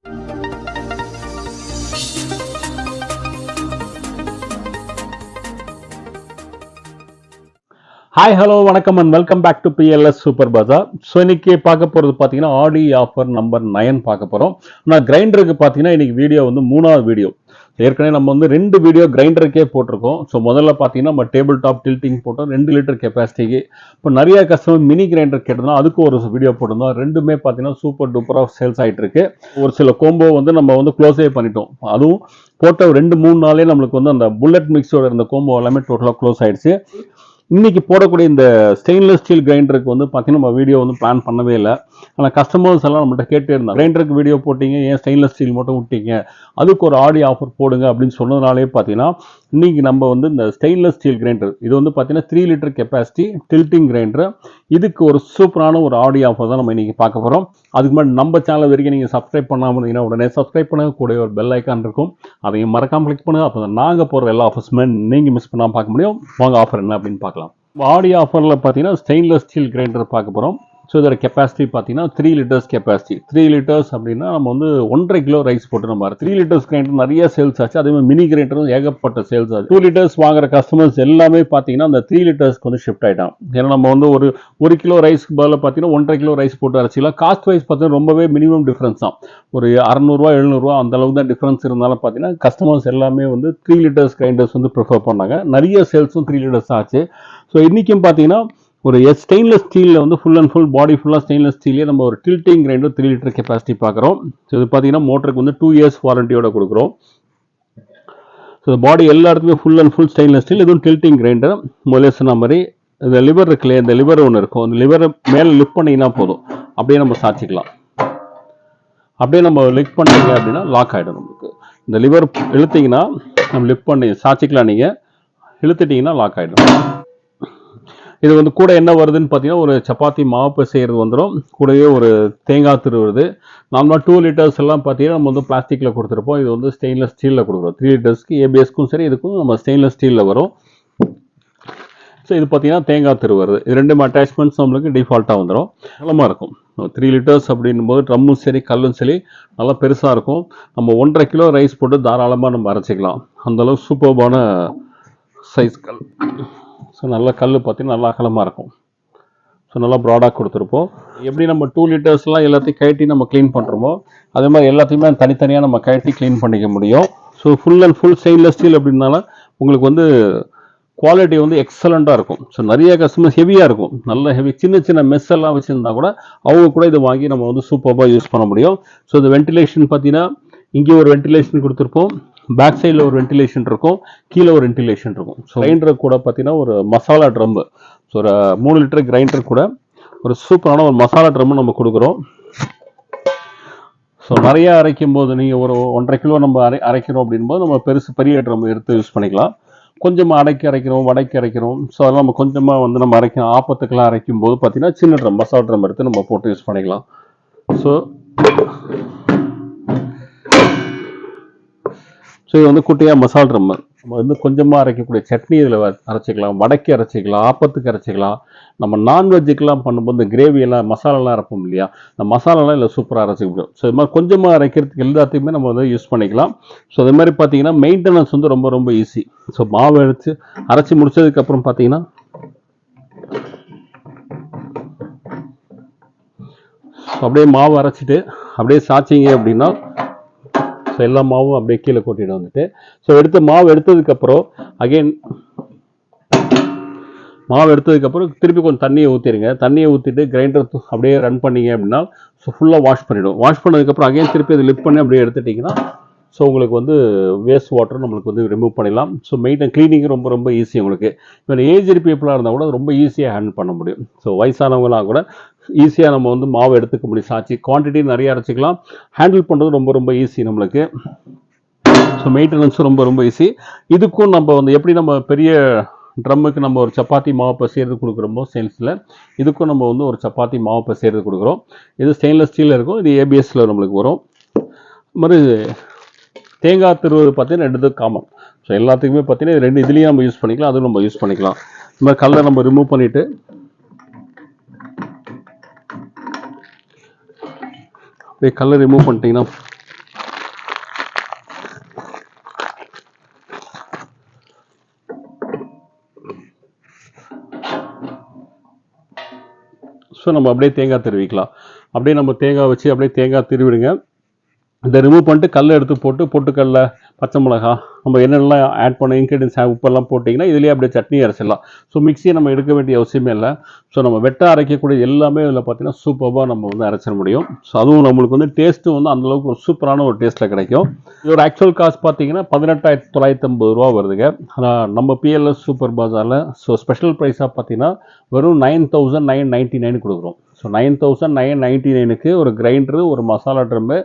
Hi hello வணக்கம் and welcome back to PLS super bazaar. So இன்னைக்கு பார்க்க போகிறது பார்த்தீங்கன்னா ஆடி ஆஃபர் நம்பர் 9 பார்க்க போகிறோம். நான் கிரைண்டருக்கு பார்த்தீங்கன்னா இன்னைக்கு வீடியோ வந்து 3வது வீடியோ. ஏற்கனவே நம்ம வந்து 2 வீடியோ கிரைண்டருக்கே போட்டிருக்கோம். ஸோ முதல்ல பார்த்தீங்கன்னா நம்ம டேபிள் டாப் டில்ட்டிங் போட்டோம் 2 லிட்டர் கெப்பாசிட்டிக்கு. இப்போ நிறைய கஸ்டமர் மினி கிரைண்டர் கேட்டதுனா அதுக்கு ஒரு வீடியோ போட்டிருந்தோம். ரெண்டுமே பார்த்தீங்கன்னா சூப்பர் டூப்பராக சேல்ஸ் ஆகிட்டு இருக்கு. ஒரு சில கோம்போ வந்து நம்ம வந்து க்ளோஸே பண்ணிட்டோம். அதுவும் போட்ட 2-3 நாளே நம்மளுக்கு வந்து அந்த புல்லட் மிக்ஸோட இருந்த கோம்போ எல்லாமே டோட்டலாக க்ளோஸ் ஆயிடுச்சு. இன்னைக்கு போடக்கூடிய இந்த ஸ்டெயின்லெஸ் ஸ்டீல் கிரைண்டருக்கு வந்து பார்த்தீங்கன்னா நம்ம வீடியோ வந்து பிளான் பண்ணவே இல்லை. ஆனால் கஸ்டமர்ஸ் எல்லாம் நம்மகிட்ட கேட்டே இருந்தாங்க, கிரைண்டருக்கு வீடியோ போட்டீங்க, ஏன் ஸ்டெயின்லெஸ் ஸ்டீல் மட்டும் விட்டீங்க, அதுக்கு ஒரு ஆடி ஆஃபர் போடுங்க அப்படின்னு சொன்னதுனாலே பார்த்தீங்கன்னா இன்னைக்கு நம்ம வந்து இந்த ஸ்டெயின்லெஸ் ஸ்டீல் கிரைண்டர் இது வந்து பார்த்தீங்கன்னா 3 லிட்டர் கெப்பாசிட்டி டில்ட்டிங் கிரைண்டர், இதுக்கு ஒரு சூப்பரான ஒரு ஆடி ஆஃபர் தான் நம்ம இன்னைக்கு பார்க்க போகிறோம். அதுக்கு முன்னாடி நம்ம சேனல் வரைக்கும் நீங்கள் சப்ஸ்கிரைப் பண்ணாமல் இருந்தீங்கன்னா உடனே சப்ஸ்கிரைப் பண்ணுங்க, கூட ஒரு பெல் ஐக்கான் இருக்கும், அதையும் மறக்காமல் கிளிக் பண்ணுங்க. அப்போ நாங்கள் போகிற எல்லா ஆஃபர்ஸுமே நீங்கள் மிஸ் பண்ணாமல் பார்க்க முடியும். வாங்க ஆஃபர் என்ன அப்படின்னு பார்க்கலாம். ஆடி ஆஃபரில் பார்த்தீங்கன்னா ஸ்டெயின்லெஸ் ஸ்டீல் கிரைண்டர் பார்க்க போகிறோம். ஸோ இதோட கெப்பாசிட்டி பார்த்தீங்கன்னா 3 லிட்டர்ஸ் கெப்பாசிட்டி. 3 லிட்டர்ஸ் அப்படின்னா நம்ம வந்து 1.5 கிலோ ரைஸ் போட்டு நம்ம 3 லிட்டர்ஸ் கிரைண்டர் நிறைய சேல்ஸ் ஆச்சு. அதே மாதிரி மினி கிரைண்டரும் ஏகப்பட்ட சேல்ஸ் ஆச்சு. 2 லிட்டர்ஸ் வாங்குற கஸ்டமர்ஸ் எல்லாமே பார்த்தீங்கன்னா அந்த 3 லிட்டர்ஸ்க்கு வந்து ஷிஃப்ட் ஆகிட்டான். ஏன்னா நம்ம வந்து ஒரு கிலோ ரைஸ்க்கு பதில் பார்த்தீங்கன்னா 1.5 கிலோ ரைஸ் போட்டு அரைச்சிக்கலாம். காஸ்ட் வைஸ் பார்த்தீங்கன்னா ரொம்பவே மினிமம் டிஃப்ரென்ஸ் தான். ஒரு 600 700 அந்த அளவுக்கு தான் டிஃப்ரென்ஸ் இருந்தாலும் பார்த்தீங்கன்னா கஸ்டமர்ஸ் எல்லாமே வந்து 3 லிட்டர்ஸ் கிரைண்டர்ஸ் வந்து ப்ரிஃபர் பண்ணாங்க. நிறைய சேல்ஸும் 3 லிட்டர்ஸ் ஆச்சு. ஸோ இன்றைக்கும் பார்த்தீங்கன்னா ஒரு ஸ்டெயின்லெஸ் ஸ்டீலில் வந்து ஃபுல் அண்ட் ஃபுல் பாடி ஃபுல்லாக ஸ்டெயின்லெஸ் ஸ்டீலே நம்ம ஒரு டில்ட்டிங் கிரைண்டர் 3 லிட்டர் கெப்பாசிட்டி பார்க்குறோம். ஸோ இது பார்த்தீங்கன்னா மோட்டருக்கு வந்து 2 இயர்ஸ் வாரண்டியோட கொடுக்குறோம். ஸோ பாடி எல்லா இடத்துலையும் full and full stainless steel. இதுவும் டில்ட்டிங் கிரைண்டர். முதல்ல சொன்ன மாதிரி இந்த லிவர் இருக்குல்லையே, இந்த லிவர் ஒன்று இருக்கும், அந்த லிவரை மேலே லிஃப்ட் பண்ணிங்கன்னா போதும், அப்படியே நம்ம சாய்ச்சிக்கலாம். அப்படியே நம்ம லிஃப்ட் பண்ணிங்க அப்படின்னா லாக் ஆகிடும். நமக்கு இந்த லிவர் இழுத்திங்கன்னா நம்ம லிஃப்ட் பண்ணி சாய்ச்சிக்கலாம். நீங்கள் இழுத்துட்டிங்கன்னா லாக் ஆகிடும். இது வந்து கூட என்ன வருதுன்னு பார்த்தீங்கன்னா ஒரு சப்பாத்தி மாவு செய்கிறது வந்துடும், கூடவே ஒரு தேங்காய் திருவுறது. நார்மலாக 2 லிட்டர்ஸ் எல்லாம் பார்த்தீங்கன்னா நம்ம வந்து பிளாஸ்டிக்கில் கொடுத்துருப்போம். இது வந்து ஸ்டெயின்லெஸ் ஸ்டீலில் கொடுக்குறோம். 3 லிட்டர்ஸ்க்கு ஏபிஎஸ்க்கும் சரி இதுக்கும் நம்ம ஸ்டெயின்லெஸ் ஸ்டீலில் வரும். ஸோ இது பார்த்தீங்கன்னா தேங்காய் திருவுறது. இது 2 அட்டாச்மெண்ட்ஸ் நம்மளுக்கு டிஃபால்ட்டாக வந்துடும். நல்லமாக இருக்கும். 3 லிட்டர்ஸ் அப்படின்னும் போது ட்ரம்மும் சரி கல்லும் சரி நல்லா பெருசாக இருக்கும். நம்ம 1.5 கிலோ ரைஸ் போட்டு தாராளமாக நம்ம அரைச்சிக்கலாம். அந்தளவுக்கு சூப்பர்பான சைஸ் கல். ஸோ நல்ல கல் பார்த்தீங்கன்னா நல்லா அகலமாக இருக்கும். ஸோ நல்லா ப்ராடாக கொடுத்துருப்போம். எப்படி நம்ம 2 லிட்டர்ஸ்லாம் எல்லாத்தையும் கழட்டி நம்ம க்ளீன் பண்ணுறோமோ அதே மாதிரி எல்லாத்தையுமே தனித்தனியாக நம்ம கழட்டி க்ளீன் பண்ணிக்க முடியும். So full and full stainless steel அப்படின்னால உங்களுக்கு வந்து குவாலிட்டி வந்து எக்ஸலண்ட்டாக இருக்கும். ஸோ நிறைய கஸ்டமர் ஹெவியாக இருக்கும், நல்ல ஹெவி. சின்ன சின்ன மெஸ் எல்லாம் வச்சுருந்தா கூட அவங்க கூட இதை வாங்கி நம்ம வந்து சூப்பராக யூஸ் பண்ண முடியும். ஸோ இந்த வென்டிலேஷன் பார்த்தீங்கன்னா இங்கே ஒரு வென்டிலேஷன் கொடுத்துருப்போம், பேக் சைடில் ஒரு வென்டிலேஷன் இருக்கும், கீழே ஒரு வென்டிலேஷன் இருக்கும். ஸோ கிரைண்டர் கூட பார்த்தீங்கன்னா ஒரு மசாலா ட்ரம்மு. ஸோ ஒரு 3 லிட்டர் கிரைண்டர் கூட ஒரு சூப்பரான ஒரு மசாலா ட்ரம்மு நம்ம கொடுக்குறோம். ஸோ நிறைய அரைக்கும் போது நீங்கள் ஒரு 1.5 கிலோ நம்ம அரைக்கிறோம் அப்படின்போது நம்ம பெரிய ட்ரம் எடுத்து யூஸ் பண்ணிக்கலாம். கொஞ்சமாக அரைக்கிறோம், வடைக்கு அரைக்கிறோம். ஸோ அதெல்லாம் நம்ம கொஞ்சமாக வந்து நம்ம ஆப்பத்துக்கெல்லாம் அரைக்கும் போது பார்த்தீங்கன்னா சின்ன ட்ரம் மசாலா ட்ரம் எடுத்து நம்ம போட்டு யூஸ் பண்ணிக்கலாம். ஸோ இது வந்து குட்டியாக மசாலா ட்ரம். நம்ம வந்து கொஞ்சமாக அரைக்கக்கூடிய சட்னி இதில் அரைச்சிக்கலாம், வடைக்கு அரைச்சிக்கலாம், ஆப்பத்துக்கு அரைச்சிக்கலாம். நம்ம நான்வெஜ்ஜுக்கெல்லாம் பண்ணும்போது இந்த கிரேவியெல்லாம் மசாலாலாம் அரைப்போம் இல்லையா, இந்த மசாலாலாம் இதில் சூப்பராக அரைச்சிக்க முடியும். ஸோ இது மாதிரி கொஞ்சமாக அரைக்கிறதுக்கு எல்லாத்தையுமே நம்ம வந்து யூஸ் பண்ணிக்கலாம். ஸோ இது மாதிரி பார்த்தீங்கன்னா மெயின்டெனன்ஸ் வந்து ரொம்ப ரொம்ப ஈஸி. ஸோ மாவு அரைச்சி முடிச்சதுக்கப்புறம் பார்த்தீங்கன்னா அப்படியே மாவு அரைச்சிட்டு அப்படியே சாய்ச்சிங்க அப்படின்னா ஸோ எல்லா மாவும் அப்படியே கீழே கொட்டிட்டு வந்துட்டு ஸோ மாவு எடுத்ததுக்கப்புறம் திருப்பி கொஞ்சம் தண்ணியை ஊற்றிடுங்க. தண்ணியை ஊற்றிட்டு கிரைண்டர் அப்படியே ரன் பண்ணிங்க அப்படின்னா ஸோ ஃபுல்லாக வாஷ் பண்ணிவிடும். வாஷ் பண்ணதுக்கப்புறம் திருப்பி அதை லிஃப்ட் பண்ணி அப்படியே எடுத்துட்டிங்கன்னா ஸோ உங்களுக்கு வந்து வேஸ்ட் வாட்டர் நம்மளுக்கு வந்து ரிமூவ் பண்ணிடலாம். ஸோ க்ளீனிங் ரொம்ப ரொம்ப ஈஸி. உங்களுக்கு இப்போ ஏஜ்டு பீப்புளாக இருந்தால் கூட ரொம்ப ஈஸியாக ஹேண்டில் பண்ண முடியும். ஸோ வயசானவங்களாம் கூட ஈஸியாக நம்ம வந்து மாவு எடுத்துக்க முடியும். சாய்ச்சி குவான்டிட்டி நிறைய அரைச்சிக்கலாம். ஹேண்டில் பண்ணுறது ரொம்ப ரொம்ப ஈஸி நம்மளுக்கு. ஸோ மெயின்டெனன்ஸும் ரொம்ப ரொம்ப ஈஸி. இதுக்கும் நம்ம வந்து எப்படி நம்ம பெரிய ட்ரம்முக்கு நம்ம ஒரு சப்பாத்தி மாவு செய்கிறது கொடுக்குறோமோ சேல்ஸில், இதுக்கும் நம்ம வந்து ஒரு சப்பாத்தி மாவு செய்கிறது கொடுக்குறோம். இது ஸ்டெயின்லெஸ் ஸ்டீலில் இருக்கும், இது ஏபிஎஸ்சில் நம்மளுக்கு வரும். மாதிரி தேங்காய் திருவது பார்த்தீங்கன்னா 2 காமன். ஸோ எல்லாத்துக்குமே பார்த்தீங்கன்னா இது 2 இதுலேயும் நம்ம யூஸ் பண்ணிக்கலாம், அதுவும் நம்ம யூஸ் பண்ணிக்கலாம். இந்த மாதிரி கல்லை நம்ம ரிமூவ் பண்ணிவிட்டு அப்படியே கல்லை ரிமூவ் பண்ணிட்டீங்கன்னா ஸோ நம்ம அப்படியே தேங்காய் திருவிக்கலாம். அப்படியே நம்ம தேங்காய் வச்சு அப்படியே தேங்காய் திருவிடுங்க. இதை ரிமூவ் பண்ணிட்டு கல்லை எடுத்து போட்டு பொட்டுக்கடல, பச்சை மிளகாய், நம்ம என்னெல்லாம் ஆட் பண்ண இன்க்ரீடியன்ஸ் உப்பெல்லாம் போட்டிங்கன்னா இதுலேயே அப்படியே சட்னி அரைச்சிடலாம். ஸோ மிக்சியை நம்ம எடுக்க வேண்டிய அவசியமே இல்லை. ஸோ நம்ம வெட்ட அரைக்கக்கூடிய எல்லாமே இதில் பார்த்தீங்கன்னா சூப்பராக நம்ம வந்து அரைச்சிட முடியும். ஸோ அதுவும் நம்மளுக்கு வந்து டேஸ்ட்டு வந்து அந்தளவுக்கு ஒரு சூப்பரான ஒரு டேஸ்ட்டில் கிடைக்கும். இதோட ஆக்சுவல் காஸ்ட் பார்த்தீங்கன்னா 18,950 வருதுங்க. ஆனால் நம்ம பிஎல்எஸ் சூப்பர் பஜாரில் ஸோ ஸ்பெஷல் ப்ரைஸாக பார்த்தீங்கன்னா வெறும் 9,999 கொடுக்குறோம். ஸோ 9,999க்கு ஒரு கிரைண்டரு, ஒரு மசாலா ட்ரம்மு,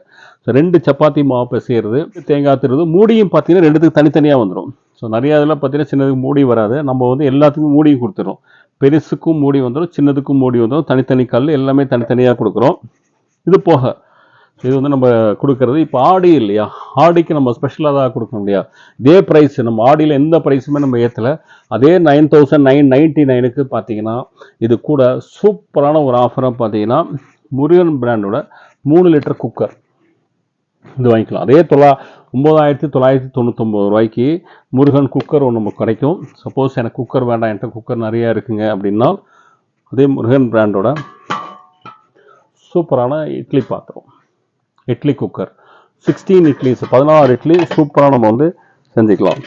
2 சப்பாத்தி மாவு பிசைறது, தேங்காய் திருவது, மூடியும் பார்த்தீங்கன்னா 2த்துக்கு தனித்தனியாக வந்துடும். ஸோ நிறையா இதில் பார்த்தீங்கன்னா சின்னதுக்கு மூடி வராது. நம்ம வந்து எல்லாத்துக்கும் மூடியும் கொடுத்துரும். பெருசுக்கும் மூடி வந்துடும், சின்னதுக்கும் மூடி வந்துடும். தனித்தனி கல் எல்லாமே தனித்தனியாக கொடுக்குறோம். இது போக இது வந்து நம்ம கொடுக்கறது இப்போ ஆடி இல்லையா, ஆடிக்கு நம்ம ஸ்பெஷலாக தான் கொடுக்கணும் இல்லையா. இதே ப்ரைஸ் நம்ம ஆடியில் எந்த ப்ரைஸுமே நம்ம ஏற்றலை. அதே 9,999க்கு பார்த்தீங்கன்னா இது கூட சூப்பரான ஒரு ஆஃபராக பார்த்தீங்கன்னா முருகன் பிராண்டோட 3 லிட்டர் குக்கர் இது வாங்கிக்கலாம். அதே 9,999 முருகன் குக்கர் ஒன்று நமக்கு கிடைக்கும். சப்போஸ் எனக்கு குக்கர் வேண்டாம், என்கிட்ட குக்கர் நிறையா இருக்குங்க அப்படின்னா அதே முருகன் பிராண்டோட சூப்பரான இட்லி பாத்திரம், இட்லி குக்கர், 16 இட்லி, 16 இட்லி சூப்பராக நம்ம வந்து செஞ்சுக்கலாம்.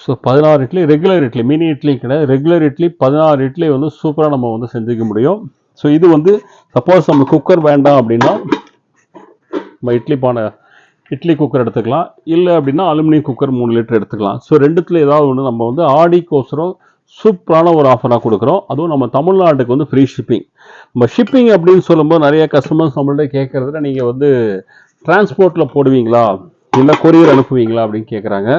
So 16 idli regular idli, mini idli கிடையாது, ரெகுலர் இட்லி 16 இட்லி வந்து சூப்பராக நம்ம வந்து செஞ்சுக்க முடியும். ஸோ இது வந்து சப்போஸ் நம்ம குக்கர் வேண்டாம் அப்படின்னா நம்ம இட்லி குக்கர் எடுத்துக்கலாம். இல்லை அப்படின்னா அலுமினியம் குக்கர் 3 லிட்டர் எடுத்துக்கலாம். ஸோ ரெண்டுத்தில் ஏதாவது ஒன்று நம்ம வந்து ஆடிக்கோசரம் சூப்பரான ஒரு ஆஃபராக கொடுக்குறோம். அதுவும் நம்ம தமிழ்நாட்டுக்கு வந்து ஃப்ரீ ஷிப்பிங். நம்ம ஷிப்பிங் அப்படின்னு சொல்லும்போது நிறைய கஸ்டமர்ஸ் நம்மள்ட்ட கேட்குறதுல நீங்கள் வந்து டிரான்ஸ்போர்ட்டில் போடுவீங்களா, இல்லை கொரியர் அனுப்புவீங்களா அப்படின்னு கேட்குறாங்க.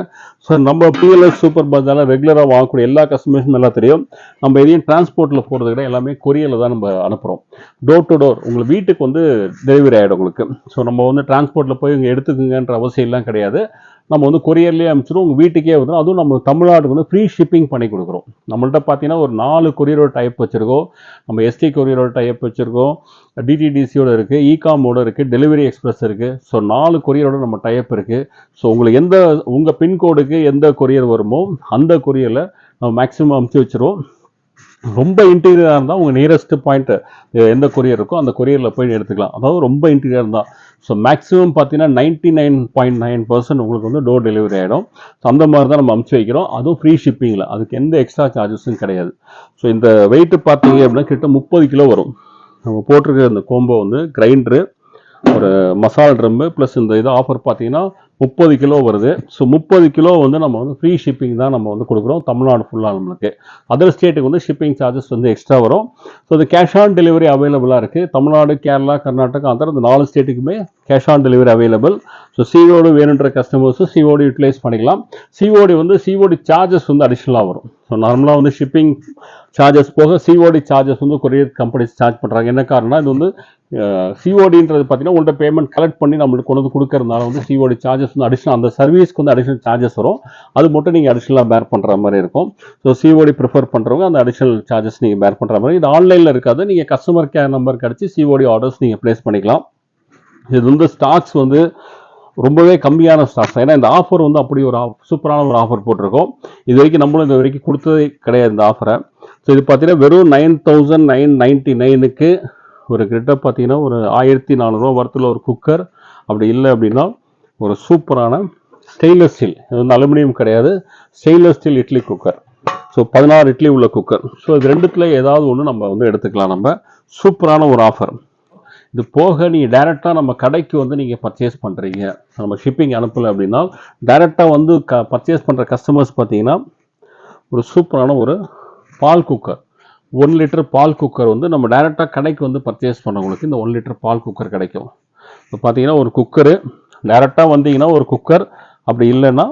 ஸோ நம்ம பிஎல்எஸ் சூப்பர் பஜாரில் ரெகுலராக வாங்கக்கூடிய எல்லா கஸ்டமர்ஸும் நல்லா தெரியும். நம்ம எதையும் டிரான்ஸ்போர்ட்டில் போகிறத விட எல்லாமே கொரியரில் தான் நம்ம அனுப்புகிறோம். டோர் டு டோர் உங்களுக்கு வீட்டுக்கு வந்து டெலிவரி ஆகிடும் உங்களுக்கு. ஸோ நம்ம வந்து டிரான்ஸ்போர்ட்டில் போய் இங்கே எடுத்துக்குங்கன்ற அவசியம்லாம் கிடையாது. நம்ம வந்து கொரியர்லேயே அனுப்பிச்சிடும், உங்கள் வீட்டுக்கே வந்துடும். அதுவும் நம்ம தமிழ்நாட்டுக்கு வந்து ஃப்ரீ ஷிப்பிங் பண்ணி கொடுக்குறோம். நம்மள்ட்ட பார்த்தீங்கன்னா ஒரு 4 கொரியரோட டைப் வச்சுருக்கோம். நம்ம எஸ்டி கொரியரோட டைப் வச்சுருக்கோம், டிடிடிசியோட இருக்குது, இகாமோட இருக்குது, டெலிவரி எக்ஸ்பிரஸ் இருக்குது. ஸோ 4 கொரியரோட நம்ம டைப் இருக்குது. ஸோ உங்களுக்கு உங்கள் பின்கோடுக்கு எந்த கொரியர் வருமோ அந்த கொரியரில் நம்ம மேக்ஸிமம் அனுப்பிச்சி வச்சுருவோம். ரொம்ப இன்டீரியராக இருந்தால் உங்கள் நியரஸ்ட் பாயிண்ட் எந்த கொரியர் இருக்கோ அந்த கொரியரில் போய் எடுத்துக்கலாம். அதாவது ரொம்ப இன்டீரியர் இருந்தால் ஸோ மேக்ஸிமம் பார்த்தீங்கன்னா 99.9% உங்களுக்கு வந்து டோர் டெலிவரி ஆகிடும். ஸோ அந்த மாதிரி தான் நம்ம அனுப்பிச்சி வைக்கிறோம். அதுவும் ஃப்ரீ ஷிப்பிங்கில், அதுக்கு எந்த எக்ஸ்ட்ரா சார்ஜஸும் கிடையாது. ஸோ இந்த வெயிட்டு பார்த்தீங்க அப்படின்னா கிட்ட 30 கிலோ வரும். நம்ம போட்டிருக்க இந்த கோம்போ வந்து கிரைண்டரு, ஒரு மசாலா ட்ரம்மு ப்ளஸ் இந்த இது ஆஃபர் பார்த்தீங்கன்னா 30 கிலோ வருது. ஸோ 30 கிலோ வந்து நம்ம வந்து ஃப்ரீ ஷிப்பிங் தான் நம்ம வந்து கொடுக்குறோம் தமிழ்நாடு ஃபுல்லாக. நம்மளுக்கு அதர் ஸ்டேட்டுக்கு வந்து ஷிப்பிங் சார்ஜஸ் வந்து எக்ஸ்ட்ரா வரும். ஸோ இது கேஷ் ஆன் டெலிவரி அவைலபிளாக இருக்குது. தமிழ்நாடு, கேரளா, கர்நாடகா, ஆந்திரா இந்த 4 ஸ்டேட்டுக்குமே cash on delivery available. So COD வேணுன்ற கஸ்டமர்ஸும் சிஓடி யூட்டிலைஸ் பண்ணிக்கலாம். சிஓடி சார்ஜஸ் வந்து அடிஷ்னலாக வரும். ஸோ நார்மலாக வந்து ஷிப்பிங் சார்ஜஸ் போக சிஓடி சார்ஜஸ் வந்து கொரியர் கம்பெனிஸ் சார்ஜ் பண்ணுறாங்க. என்ன காரணம்னா இது வந்து சிஓடின்றது பார்த்தீங்கன்னா உங்கள்கிட்ட பேமெண்ட் கலெக்ட் பண்ணி நம்மளுக்கு கொண்டு வந்து கொடுக்கறதுனால வந்து சிஓடி சார்ஜஸ் வந்து அடிஷ்னல், அந்த சர்வீஸ்க்கு வந்து அடிஷ்னல் சார்ஜஸ் வரும். அது மட்டும் நீங்கள் அடிஷ்னலாக பேர் பண்ணுற மாதிரி இருக்கும். ஸோ சிஓடி ப்ரிஃபர் பண்ணுறவங்க அந்த அடிஷ்னல் சார்ஜஸ் நீங்கள் பேர் பண்ணுற மாதிரி. இது ஆன்லைனில் இருக்காது. நீங்கள் கஸ்டமர் கேர் நம்பர் கிடச்சி சிஓடி ஆர்டர்ஸ் நீங்கள் ப்ளேஸ் பண்ணிக்கலாம். இது வந்து ஸ்டாக்ஸ் வந்து ரொம்பவே கம்மியான ஸ்டாக்ஸ். ஏன்னா இந்த ஆஃபர் வந்து அப்படி ஒரு சூப்பரான ஒரு ஆஃபர் போட்டிருக்கோம். இது வரைக்கும் கொடுத்ததே கிடையாது இந்த ஆஃபரை. ஸோ இது பார்த்தீங்கன்னா வெறும் 9,999க்கு ஒரு கிட்ட பார்த்தீங்கன்னா ஒரு 1,400 வரத்தில் ஒரு குக்கர், அப்படி இல்லை அப்படின்னா ஒரு சூப்பரான ஸ்டெயின்லெஸ் ஸ்டீல், இது வந்து அலுமினியம் கிடையாது, stainless steel idli cooker. So 16 idli உள்ள குக்கர். ஸோ இது ரெண்டுத்தில் ஏதாவது ஒன்று நம்ம வந்து எடுத்துக்கலாம். நம்ம சூப்பரான ஒரு ஆஃபர். இது போக நீங்கள் டைரெக்டாக நம்ம கடைக்கு வந்து நீங்கள் பர்ச்சேஸ் பண்ணுறீங்க, நம்ம ஷிப்பிங் அனுப்பலை அப்படின்னா டைரெக்டாக வந்து பர்ச்சேஸ் பண்ணுற கஸ்டமர்ஸ் பார்த்தீங்கன்னா ஒரு சூப்பரான ஒரு பால் குக்கர், 1 லிட்டர் பால் குக்கர் வந்து நம்ம டைரெக்டாக கடைக்கு வந்து பர்ச்சேஸ் பண்ணவங்களுக்கு இந்த 1 லிட்டர் பால் குக்கர் கிடைக்கும். இப்போ பார்த்தீங்கன்னா ஒரு குக்கரு டைரெக்டாக வந்தீங்கன்னா ஒரு குக்கர், அப்படி இல்லைன்னா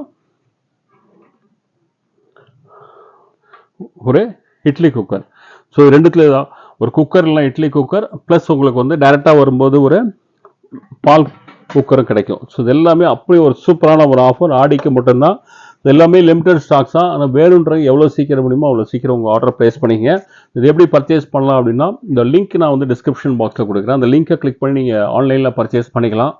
ஒரு இட்லி குக்கர். ஸோ ரெண்டுத்துல தான் ஒரு குக்கர் இல்லை இட்லி குக்கர் ப்ளஸ் உங்களுக்கு வந்து டைரெக்டாக வரும்போது ஒரு பால் குக்கரும் கிடைக்கும். ஸோ இது எல்லாமே அப்படி ஒரு சூப்பரான ஒரு ஆஃபர். ஆடிக்கு மட்டும்தான். இது எல்லாமே லிமிடெட் ஸ்டாக்ஸ் தான். ஆனால் வேணுன்றது எவ்வளோ சீக்கிரம் முடியுமோ அவ்வளோ சீக்கிரம் உங்கள் ஆர்டர் ப்ளேஸ் பண்ணிங்க. இது எப்படி பர்ச்சேஸ் பண்ணலாம் அப்படின்னா இந்த லிங்க் நான் வந்து டிஸ்கிரிப்ஷன் பாக்ஸில் கொடுக்குறேன். அந்த லிங்கை கிளிக் பண்ணி நீங்கள் ஆன்லைனில் பர்ச்சேஸ் பண்ணிக்கலாம்.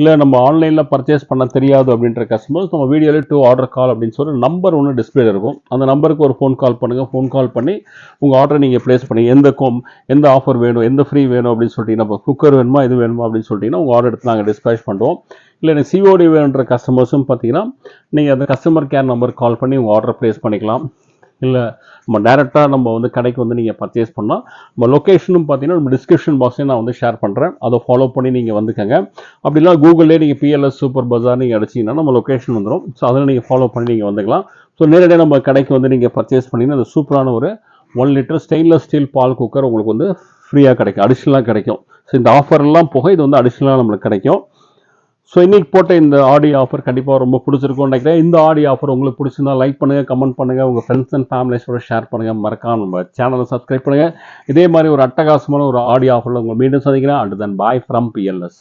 இல்லை நம்ம ஆன்லைனில் பர்ச்சேஸ் பண்ண தெரியாது அப்படின்ற கஸ்டமர்ஸ் நம்ம வீடியோவில் டு ஆர்டர் கால் அப்படின்னு சொல்லி நம்பர் ஒன்று டிஸ்பிளே இருக்கும். அந்த நம்பருக்கு ஒரு ஃபோன் கால் பண்ணுங்கள். ஃபோன் கால் பண்ணி உங்கள் ஆர்டரை நீங்கள் ப்ளேஸ் பண்ணி எந்த ஆஃபர் வேணும், எந்த ஃப்ரீ வேணும் அப்படின்னு சொல்லிட்டீங்கன்னா, இப்போ குக்கர் வேணுமா இது வேணுமா அப்படின்னு சொல்லிட்டீங்கன்னா உங்கள் ஆர்டர் எடுத்து நாங்கள் டிஸ்பேச் பண்ணுவோம். இல்லை எனக்கு சிஓடி வேணுன்ற கஸ்டமர்ஸும் பார்த்தீங்கன்னா நீங்கள் அந்த கஸ்டமர் கேர் நம்பருக்கு கால் பண்ணி உங்கள் ஆர்டரை ப்ளேஸ் பண்ணிக்கலாம். இல்லை நம்ம டேரெக்டாக நம்ம வந்து கடைக்கு வந்து நீங்கள் பர்ச்சேஸ் பண்ணால் நம்ம லொக்கேஷனும் பார்த்தீங்கன்னா நம்ம டிஸ்கிரிப்ஷன் பாக்ஸையும் நான் வந்து ஷேர் பண்ணுறேன். அதை ஃபாலோ பண்ணி நீங்கள் வந்துக்கங்க. அப்படிலாம் கூகுள்லேயே நீங்கள் பிஎல்எஸ் சூப்பர் பஜார் நீங்கள் அடிச்சிங்கன்னா நம்ம லொக்கேஷன் வந்துடும். ஸோ அதில் நீங்கள் ஃபாலோ பண்ணி நீங்கள் வந்துக்கலாம். ஸோ நேரடியாக நம்ம கடைக்கு வந்து நீங்கள் பர்ச்சேஸ் பண்ணிங்கன்னா அது சூப்பரான ஒரு 1 லிட்டர் ஸ்டெயின்லெஸ் ஸ்டீல் பால் குக்கர் உங்களுக்கு வந்து ஃப்ரீயாக கிடைக்கும், அடிஷ்னலாக கிடைக்கும். ஸோ இந்த ஆஃபர்லாம் போக இது வந்து அடிஷ்னலாக நம்மளுக்கு கிடைக்கும். ஸோ இன்றைக்கி போட்ட இந்த ஆடியோ ஆஃபர் கண்டிப்பாக ரொம்ப பிடிச்சிருக்கும்னு நினைக்கிறேன். இந்த ஆடியோ ஆஃபர் உங்களுக்கு பிடிச்சிருந்தா லைக் பண்ணுங்கள், கமெண்ட் பண்ணுங்கள், உங்கள் ஃப்ரெண்ட்ஸ் அண்ட் ஃபேமிலிஸோட ஷேர் பண்ணுங்கள். மறக்காம நம்ம சேனலை சப்ஸ்கிரைப் பண்ணுங்கள். இதே மாதிரி ஒரு அட்டகாசமான ஒரு ஆடியோ ஆஃபரில் உங்களை மீண்டும் சந்திக்கிறேன். And then bye from BLS.